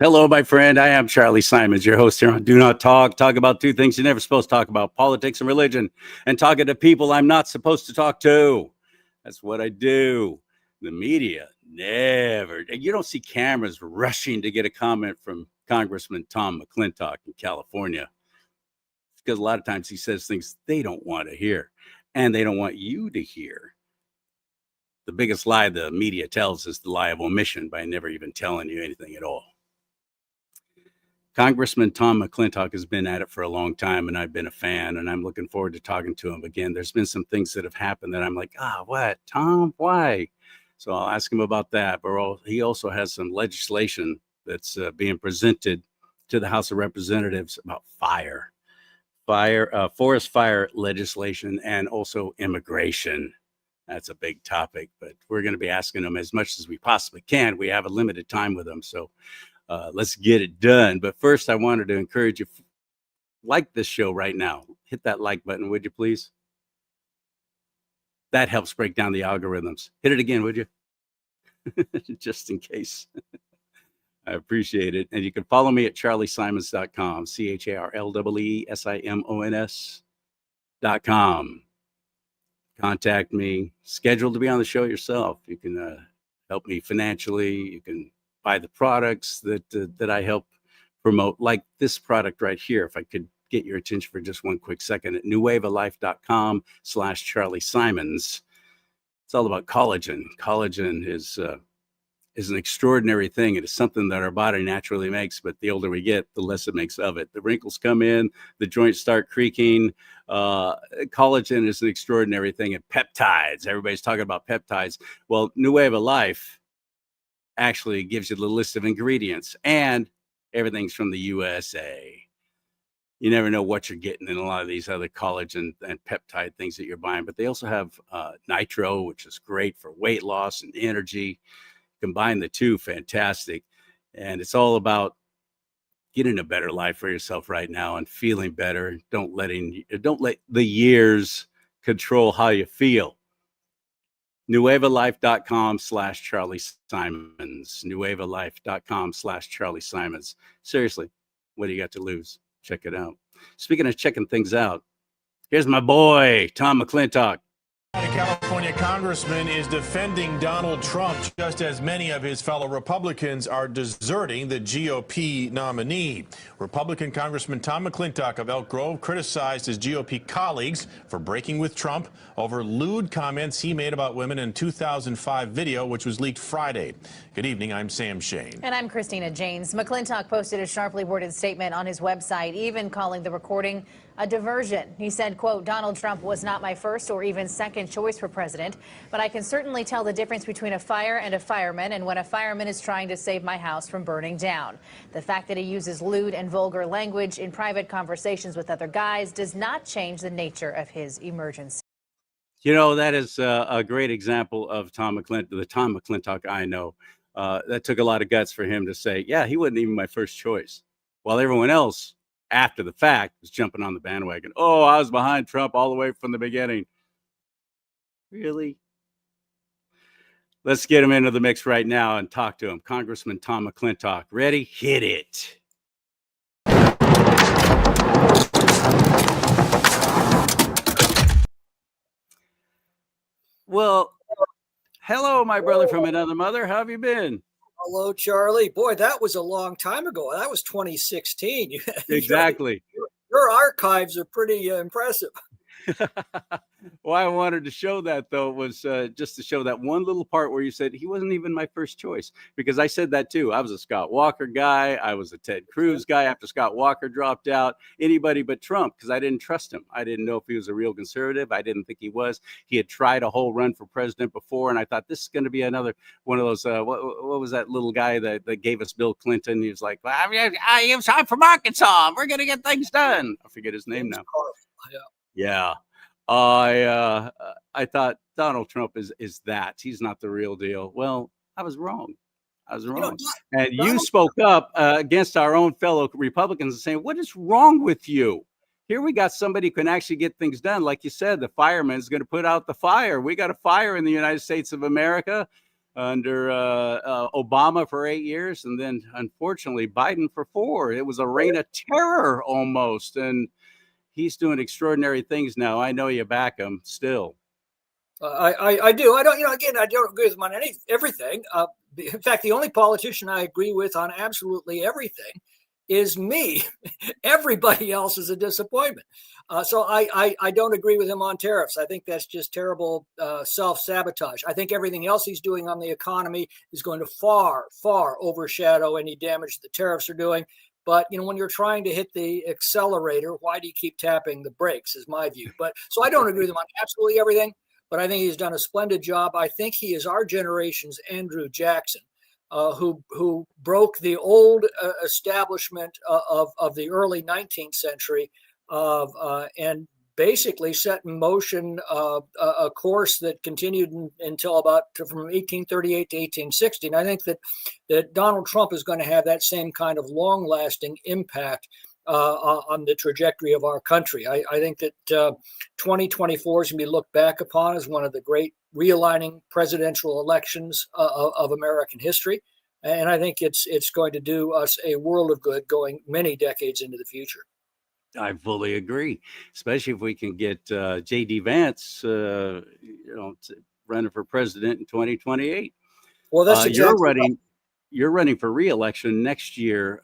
Hello, my friend. I am Charlie Simons, your host here on Do Not Talk. Talk about two things you're never supposed to talk about: politics and religion, and talking to people I'm not supposed to talk to. That's what I do. The media never. You don't see cameras rushing to get a comment from Congressman Tom McClintock in California, because a lot of times he says things they don't want to hear, and they don't want you to hear. The biggest lie the media tells is the lie of omission by never even telling you anything at all. Congressman Tom McClintock has been at it for a long time, and I've been a fan, and I'm looking forward to talking to him again. There's been some things that have happened that I'm like, what, Tom? Why? So I'll ask him about that. But he also has some legislation that's being presented to the House of Representatives about forest fire legislation, and also immigration. That's a big topic, but we're going to be asking him as much as we possibly can. We have a limited time with him, so let's get it done. But first, I wanted to encourage you, like this show right now. Hit that like button, would you please? That helps break down the algorithms. Hit it again, would you? Just in case. I appreciate it. And you can follow me at charliesimons.com, CharlieSimons.com. Contact me. Schedule to be on the show yourself. You can help me financially. You can buy the products that I help promote, like this product right here. If I could get your attention for just one quick second, at newwaveoflife.com/CharlieSimons. It's all about collagen. Collagen is an extraordinary thing. It is something that our body naturally makes, but the older we get, the less it makes of it. The wrinkles come in, the joints start creaking. Collagen is an extraordinary thing. And peptides, everybody's talking about peptides. Well, New Wave of Life actually gives you the list of ingredients, and everything's from the USA. You never know what you're getting in a lot of these other collagen and peptide things that you're buying, but they also have nitro, which is great for weight loss and energy. Combine the two, fantastic. And it's all about getting a better life for yourself right now and feeling better. Don't let the years control how you feel. newwaveoflife.com/CharlieSimons. newwaveoflife.com/CharlieSimons. Seriously, what do you got to lose? Check it out. Speaking of checking things out, here's my boy, Tom McClintock. A California congressman is defending Donald Trump, just as many of his fellow Republicans are deserting the GOP nominee. Republican Congressman Tom McClintock of Elk Grove criticized his GOP colleagues for breaking with Trump over lewd comments he made about women in 2005 video, which was leaked Friday. Good evening, I'm Sam Shane. And I'm Christina Janes. McClintock posted a sharply worded statement on his website, even calling the recording a diversion. He said, quote, "Donald Trump was not my first or even second choice for president, but I can certainly tell the difference between a fire and a fireman, and when a fireman is trying to save my house from burning down. The fact that he uses lewd and vulgar language in private conversations with other guys does not change the nature of his emergency." You know, that is a great example of Tom McClintock, the Tom McClintock I know. That took a lot of guts for him to say, yeah, he wasn't even my first choice, while everyone else, after the fact, was jumping on the bandwagon. Oh, I was behind Trump all the way from the beginning. Really? Let's get him into the mix right now and talk to him. Congressman Tom McClintock. Ready? Hit it. Well, hello, my brother from another mother. How have you been? Hello, Charlie. Boy, that was a long time ago. That was 2016. Exactly. Your archives are pretty impressive. Why I wanted to show that, though, was just to show that one little part where you said he wasn't even my first choice, because I said that too. I was a Scott Walker guy. I was a Ted Cruz guy after Scott Walker dropped out. Anybody but Trump, because I didn't trust him. I didn't know if he was a real conservative. I didn't think he was. He had tried a whole run for president before, and I thought this is going to be another one of those. What was that little guy that gave us Bill Clinton? He was like, I'm from Arkansas. We're going to get things done. I forget his name now. Yeah. I thought Donald Trump is that. He's not the real deal. Well, I was wrong. And you spoke up against our own fellow Republicans and saying, what is wrong with you? Here we got somebody who can actually get things done. Like you said, the fireman is going to put out the fire. We got a fire in the United States of America. under Obama for 8 years, and then unfortunately Biden for 4. It was a reign of terror almost, and he's doing extraordinary things now. I know you back him still. I do. I don't. Again, I don't agree with him on everything. In fact, the only politician I agree with on absolutely everything is me. Everybody else is a disappointment. So I don't agree with him on tariffs. I think that's just terrible self-sabotage. I think everything else he's doing on the economy is going to far, far overshadow any damage the tariffs are doing. But, when you're trying to hit the accelerator, why do you keep tapping the brakes is my view. But so I don't agree with him on absolutely everything, but I think he's done a splendid job. I think he is our generation's Andrew Jackson. Who broke the old establishment of the early 19th century and basically set in motion a course that continued until about from 1838 to 1860. And I think that Donald Trump is going to have that same kind of long-lasting impact on the trajectory of our country. I think that 2024 is going to be looked back upon as one of the great realigning presidential elections of American history. And I think it's going to do us a world of good going many decades into the future. I fully agree, especially if we can get J.D. Vance, running for president in 2028. Well, that's exactly you're running for re-election next year.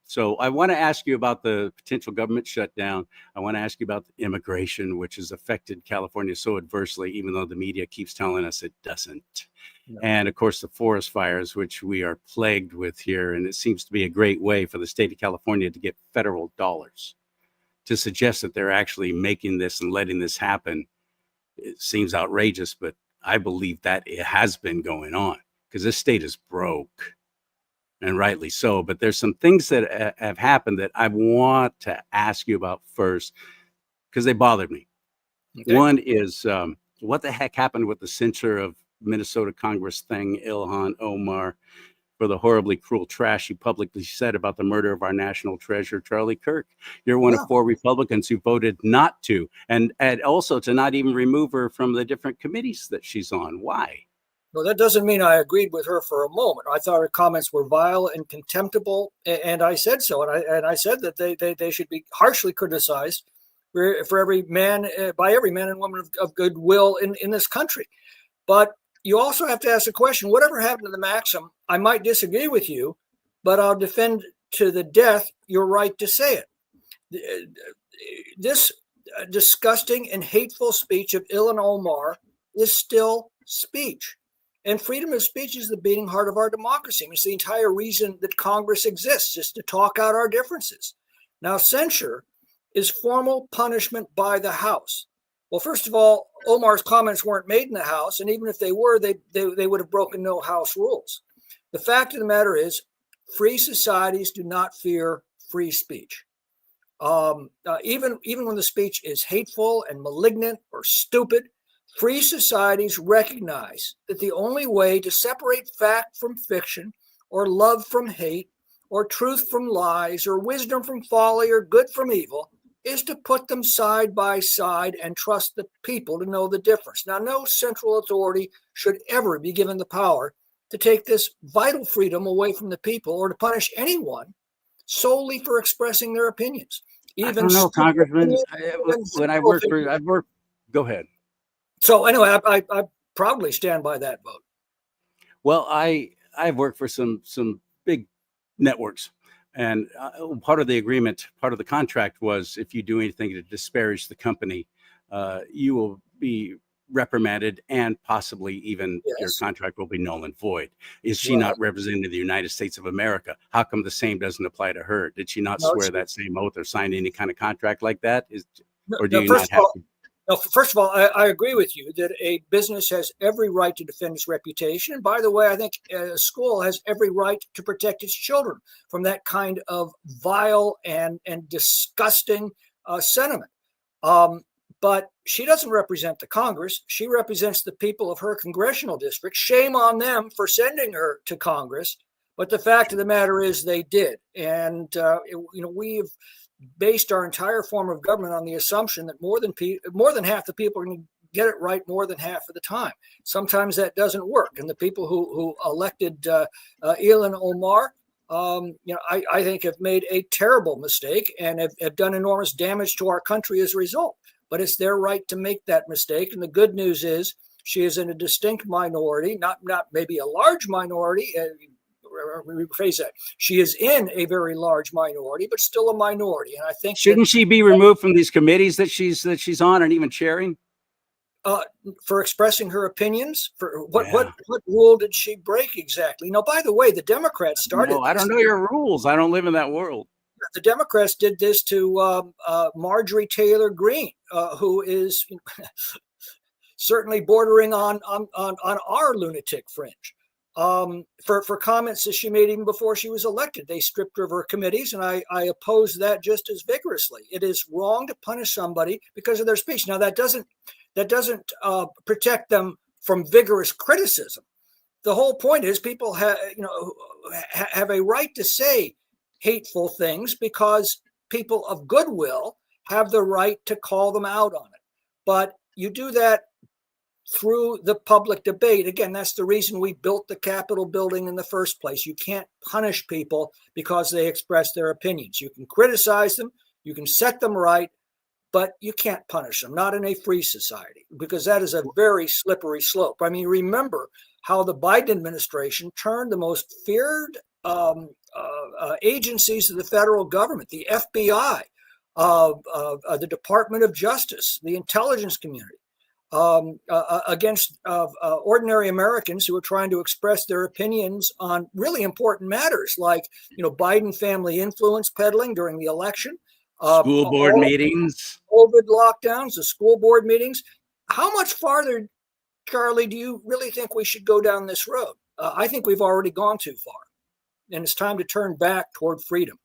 So I want to ask you about the potential government shutdown. I want to ask you about the immigration, which has affected California so adversely, even though the media keeps telling us it doesn't. No. And of course, the forest fires, which we are plagued with here. And it seems to be a great way for the state of California to get federal dollars. To suggest that they're actually making this and letting this happen, it seems outrageous, but I believe that it has been going on because this state is broke. And rightly so. But there's some things that have happened that I want to ask you about first because they bothered me. Okay. One is what the heck happened with the censure of Minnesota Congress thing, Ilhan Omar, for the horribly cruel trash he publicly said about the murder of our national treasure, Charlie Kirk. You're one of 4 Republicans who voted not to, and also to not even remove her from the different committees that she's on. Why? No, that doesn't mean I agreed with her for a moment. I thought her comments were vile and contemptible, and I said so. And I said that they should be harshly criticized for every man by every man and woman of goodwill in this country. But you also have to ask the question: whatever happened to the maxim? I might disagree with you, but I'll defend to the death your right to say it. This disgusting and hateful speech of Ilhan Omar is still speech. And freedom of speech is the beating heart of our democracy. It's the entire reason that Congress exists, is to talk out our differences. Now, censure is formal punishment by the House. Well, first of all, Omar's comments weren't made in the House, and even if they were, they would have broken no House rules. The fact of the matter is, free societies do not fear free speech. Even when the speech is hateful and malignant or stupid, free societies recognize that the only way to separate fact from fiction, or love from hate, or truth from lies, or wisdom from folly, or good from evil, is to put them side by side and trust the people to know the difference. Now, no central authority should ever be given the power to take this vital freedom away from the people or to punish anyone solely for expressing their opinions. Even I don't know, Congressman. Go ahead. So anyway, I proudly stand by that vote. Well, I've worked for some big networks, and part of the agreement, part of the contract was if you do anything to disparage the company, you will be reprimanded and possibly even your contract will be null and void. Is she not representing the United States of America? How come the same doesn't apply to her? Did she not swear that same oath or sign any kind of contract like that? Or do you not have to? No, first of all, I agree with you that a business has every right to defend its reputation. And by the way, I think a school has every right to protect its children from that kind of vile and disgusting sentiment. But she doesn't represent the Congress. She represents the people of her congressional district. Shame on them for sending her to Congress. But the fact of the matter is they did. And, we've based our entire form of government on the assumption that more than half the people are going to get it right more than half of the time. Sometimes that doesn't work. And the people who elected Ilhan Omar, I think have made a terrible mistake and have done enormous damage to our country as a result. But it's their right to make that mistake. And the good news is she is in a distinct minority, not maybe a large minority. Rephrase that. She is in a very large minority, but still a minority. And I think shouldn't she be removed from these committees that she's on and even chairing? For expressing her opinions. For what rule did she break exactly? Now, by the way, the Democrats started. No, I don't know your rules. I don't live in that world. The Democrats did this to Marjorie Taylor Greene, who is certainly bordering on our lunatic fringe. For comments that she made even before she was elected. They stripped her of her committees, and I oppose that just as vigorously. It is wrong to punish somebody because of their speech. Now, that doesn't protect them from vigorous criticism. The whole point is people have a right to say hateful things because people of goodwill have the right to call them out on it. But you do that through the public debate. Again, that's the reason we built the Capitol building in the first place. You can't punish people because they express their opinions. You can criticize them, you can set them right, but you can't punish them, not in a free society, because that is a very slippery slope. I mean, remember how the Biden administration turned the most feared agencies of the federal government, the FBI, the Department of Justice, the intelligence community, against ordinary Americans who are trying to express their opinions on really important matters like, Biden family influence peddling during the election, school board meetings, COVID lockdowns, the school board meetings. How much farther, Charlie, do you really think we should go down this road? I think we've already gone too far, and it's time to turn back toward freedom.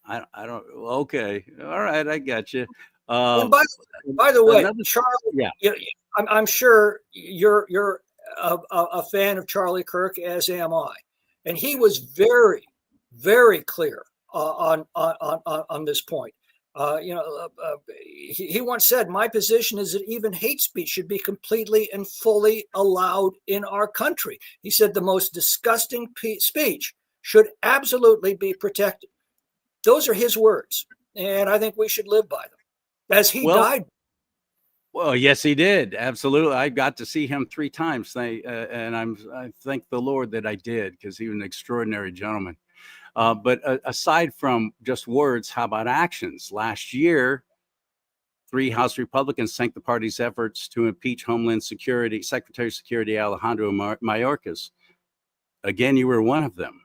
I don't. Okay, all right, I got you. And by the way, Charlie, I'm sure you're a fan of Charlie Kirk, as am I, and he was very, very clear on this point. He once said, "My position is that even hate speech should be completely and fully allowed in our country." He said the most disgusting speech should absolutely be protected. Those are his words, and I think we should live by them. As he died. Well, yes, he did. Absolutely. I got to see him 3 times. And I thank the Lord that I did, because he was an extraordinary gentleman. But aside from just words, how about actions? Last year, 3 House Republicans sank the party's efforts to impeach Homeland Security Secretary of Security Alejandro Mayorkas. Again, you were one of them.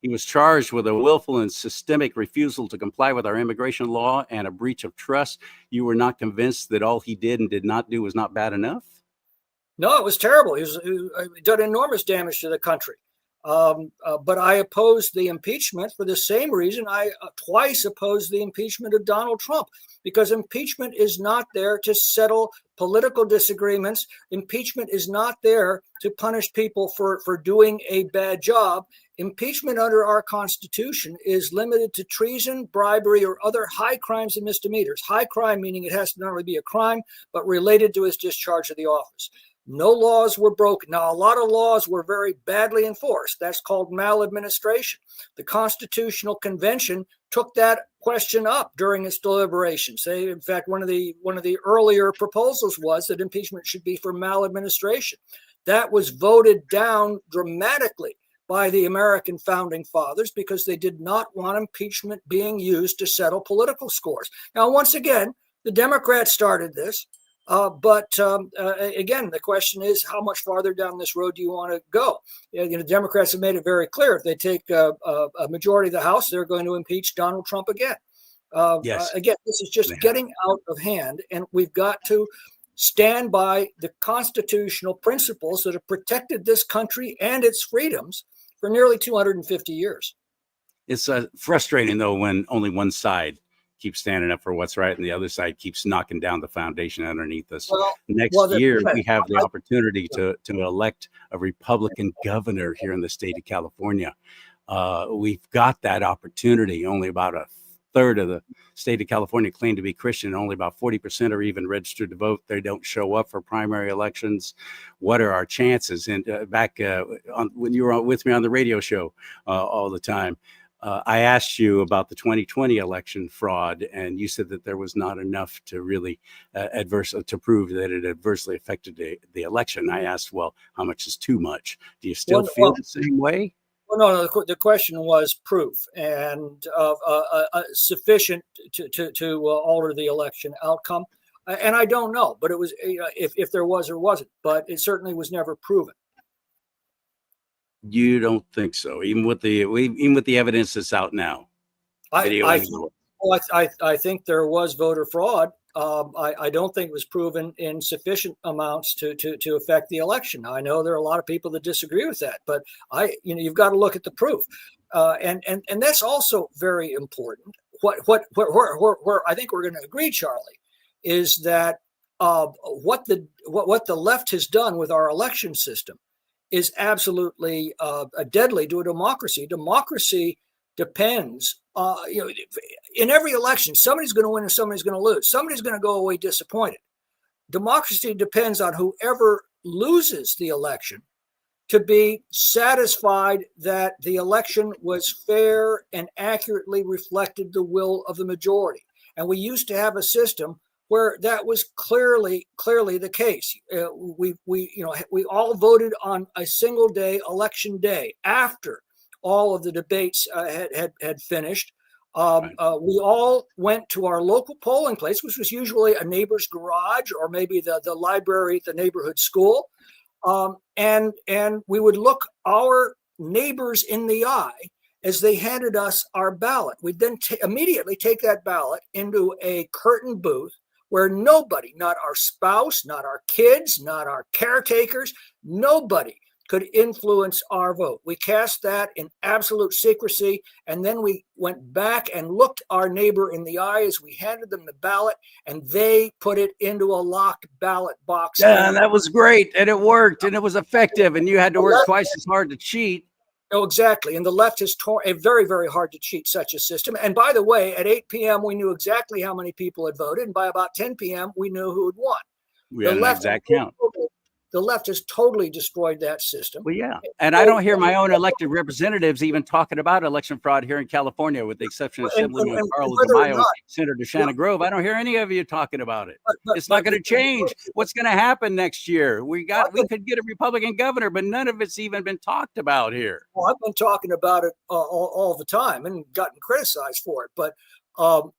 He was charged with a willful and systemic refusal to comply with our immigration law and a breach of trust. You were not convinced that all he did and did not do was not bad enough? No, it was terrible. He done enormous damage to the country. But I opposed the impeachment for the same reason I twice opposed the impeachment of Donald Trump, because impeachment is not there to settle political disagreements. Impeachment is not there to punish people for doing a bad job. Impeachment under our Constitution is limited to treason, bribery, or other high crimes and misdemeanors. High crime meaning it has to not only be a crime, but related to his discharge of the office. No laws were broken. Now, a lot of laws were very badly enforced. That's called maladministration. The Constitutional Convention took that question up during its deliberations. In fact, one of the earlier proposals was that impeachment should be for maladministration. That was voted down dramatically by the American founding fathers because they did not want impeachment being used to settle political scores. Now, once again, the Democrats started this. But again, the question is, how much farther down this road do you want to go? Democrats have made it very clear. If they take a majority of the House, they're going to impeach Donald Trump again. Yes. Again, this is just getting out of hand, and we've got to stand by the constitutional principles that have protected this country and its freedoms for nearly 250 years. It's frustrating, though, when only one side keeps standing up for what's right and the other side keeps knocking down the foundation underneath us. Next year, we have the opportunity to elect a Republican governor here in the state of California. We've got that opportunity. Only about third of the state of California claim to be Christian. Only about 40% are even registered to vote. They don't show up for primary elections. What are our chances? And when you were with me on the radio show all the time, I asked you about the 2020 election fraud, and you said that there was not enough to really to prove that it adversely affected the election. I asked, well, how much is too much? Do you still feel the same way? Well, no. The question was proof and sufficient to alter the election outcome. And I don't know, but it was if there was or wasn't, but it certainly was never proven. You don't think so, even with the evidence that's out now? I think there was voter fraud. I don't think it was proven in sufficient amounts to affect the election. Now, I know there are a lot of people that disagree with that, but you've got to look at the proof, and that's also very important. Where I think we're going to agree, Charlie, is that what the left has done with our election system is absolutely deadly to a democracy. Democracy depends, in every election, somebody's going to win and somebody's going to lose. Somebody's going to go away disappointed. Democracy depends on whoever loses the election to be satisfied that the election was fair and accurately reflected the will of the majority. And we used to have a system where that was clearly the case. We all voted on a single day, election day, after all of the debates had finished. We all went to our local polling place, which was usually a neighbor's garage or maybe the library at the neighborhood school. And we would look our neighbors in the eye as they handed us our ballot. We'd then immediately take that ballot into a curtain booth where nobody, not our spouse, not our kids, not our caretakers, nobody could influence our vote. We cast that in absolute secrecy, and then we went back and looked our neighbor in the eye as we handed them the ballot, and they put it into a locked ballot box. Yeah, and that was great, and it worked, and it was effective, and you had to work twice as hard to cheat. Oh, exactly. And the left has very, very hard to cheat such a system. And by the way, at 8 p.m., we knew exactly how many people had voted. And by about 10 p.m., we knew who had won. We had an exact count. The left has totally destroyed that system. Well, yeah. And I don't hear my own elected representatives even talking about election fraud here in California, with the exception of Assemblyman Carlos Tamayo and Senator Shannon Grove. I don't hear any of you talking about it. It's not going to change. What's going to happen next year? We could get a Republican governor, but none of it's even been talked about here. Well, I've been talking about it all the time and gotten criticized for it. But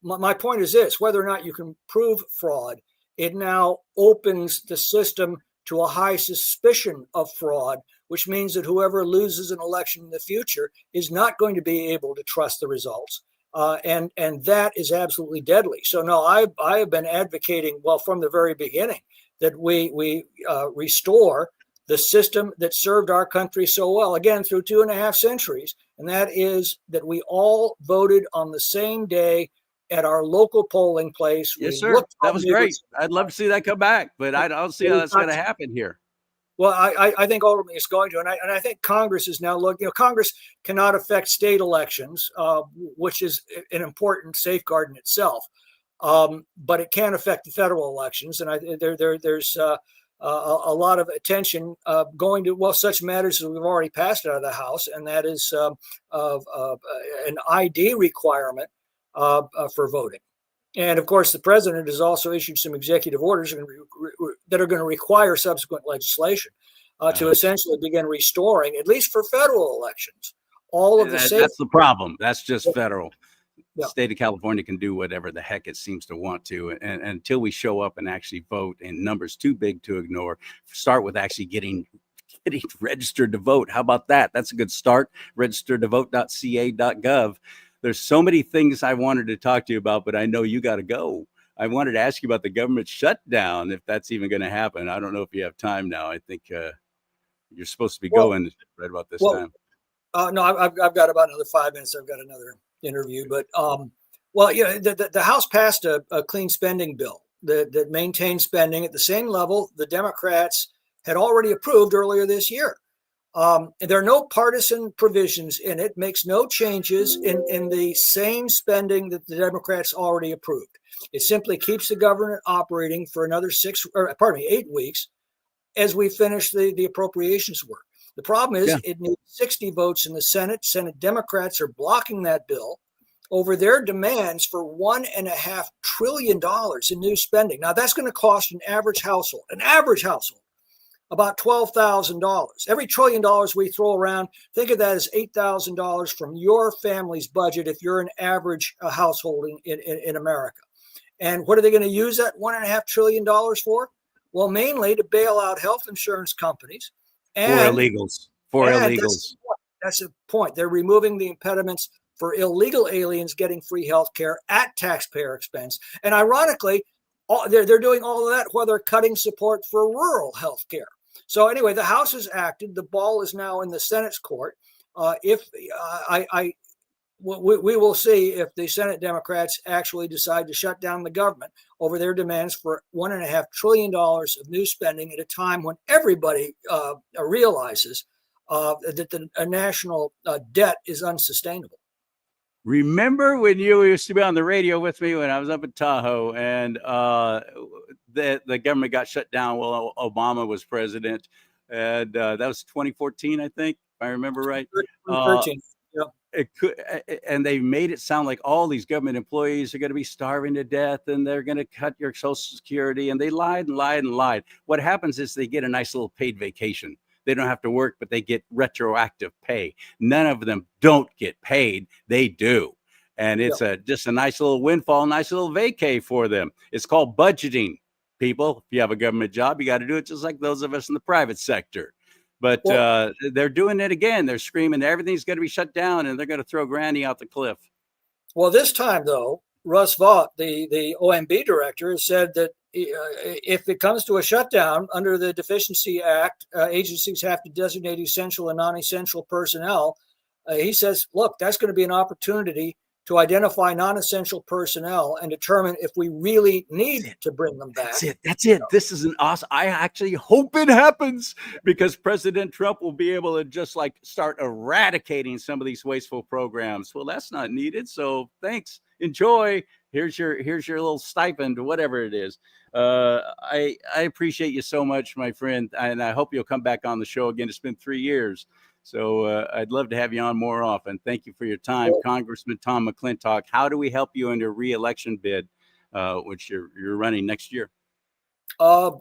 my point is this: whether or not you can prove fraud, it now opens the system to a high suspicion of fraud, which means that whoever loses an election in the future is not going to be able to trust the results. And that is absolutely deadly. So no, I have been advocating, well, from the very beginning, that we restore the system that served our country so well, again, through 2.5 centuries. And that is that we all voted on the same day at our local polling place. Yes, sir. That was great. I'd love to see that come back, but I don't see how that's going to happen here. Well, I think ultimately it's going to, and I think Congress is now looking. Congress cannot affect state elections, which is an important safeguard in itself, but it can affect the federal elections, and there's a lot of attention going to such matters as we've already passed out of the House, and that is an ID requirement for voting. And of course, the president has also issued some executive orders that are going to require subsequent legislation to essentially begin restoring, at least for federal elections, all of the safety. That's the problem. That's just federal. The state of California can do whatever the heck it seems to want to. And until we show up and actually vote in numbers too big to ignore, start with actually getting registered to vote. How about that? That's a good start. registertovote.ca.gov. There's so many things I wanted to talk to you about, but I know you got to go. I wanted to ask you about the government shutdown, if that's even going to happen. I don't know if you have time now. I think you're supposed to be going right about this time. No, I've got about another 5 minutes. I've got another interview, but the House passed a clean spending bill that maintained spending at the same level the Democrats had already approved earlier this year. There are no partisan provisions in it, makes no changes in the same spending that the Democrats already approved. It simply keeps the government operating for another 8 weeks as we finish the appropriations work. The problem is it needs 60 votes in the Senate. Senate Democrats are blocking that bill over their demands for $1.5 trillion in new spending. Now, that's going to cost an average household, about $12,000. Every $1 trillion we throw around, think of that as $8,000 from your family's budget if you're an average household in America. And what are they going to use that $1.5 trillion for? Well, mainly to bail out health insurance companies. For illegals. That's the point. They're removing the impediments for illegal aliens getting free health care at taxpayer expense. And ironically, they're doing all of that while they're cutting support for rural health care. So anyway, the House has acted. The ball is now in the Senate's court. We will see if the Senate Democrats actually decide to shut down the government over their demands for $1.5 trillion of new spending at a time when everybody realizes that the national debt is unsustainable. Remember when you used to be on the radio with me when I was up in Tahoe and the government got shut down while Obama was president? And that was 2014, I think, if I remember right. 2013. And they made it sound like all these government employees are going to be starving to death and they're going to cut your Social Security. And they lied and lied and lied. What happens is they get a nice little paid vacation. They don't have to work, but they get retroactive pay. None of them don't get paid. They do. And it's just a nice little windfall, nice little vacay for them. It's called budgeting, people. If you have a government job, you got to do it just like those of us in the private sector. But they're doing it again. They're screaming everything's going to be shut down and they're going to throw Granny out the cliff. Well, this time, though, Russ Vought, the OMB director, has said that if it comes to a shutdown under the Deficiency Act, agencies have to designate essential and non-essential personnel. He says, look, that's going to be an opportunity to identify non-essential personnel and determine if we really need to bring them back. That's it. This is an awesome. I actually hope it happens because President Trump will be able to just like start eradicating some of these wasteful programs. Well, that's not needed. So thanks. Enjoy. Here's your little stipend, whatever it is. I appreciate you so much, my friend. And I hope you'll come back on the show again. It's been 3 years. So I'd love to have you on more often. Thank you for your time, Congressman Tom McClintock. How do we help you in your re-election bid, which you're running next year? Well,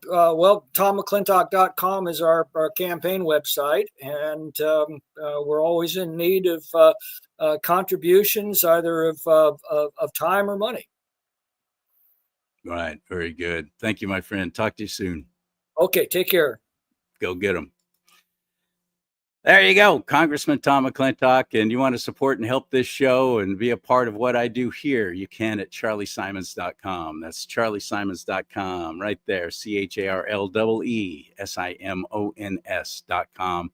TomMcClintock.com is our campaign website, and we're always in need of contributions, either of time or money. Right. Very good. Thank you, my friend. Talk to you soon. Okay. Take care. Go get them. There you go, Congressman Tom McClintock. And you want to support and help this show and be a part of what I do here, you can at charliesimons.com. That's charliesimons.com right there, CharlieSimons.com.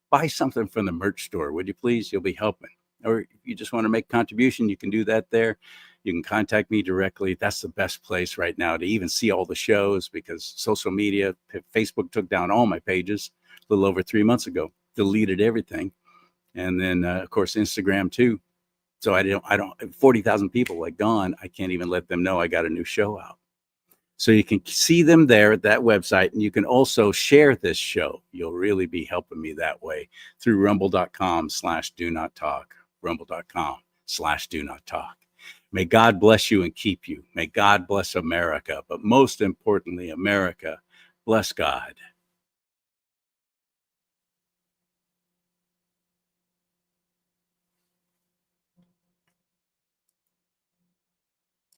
Buy something from the merch store, would you please? You'll be helping. Or if you just want to make a contribution, you can do that there. You can contact me directly. That's the best place right now to even see all the shows because social media, Facebook took down all my pages a little over 3 months ago. Deleted everything. And then of course Instagram too. So I don't 40,000 people like gone. I can't even let them know I got a new show out. So you can see them there at that website, and you can also share this show. You'll really be helping me that way through rumble.com/do-not-talk, rumble.com/do-not-talk. May God bless you and keep you. May God bless America, but most importantly, America, bless God.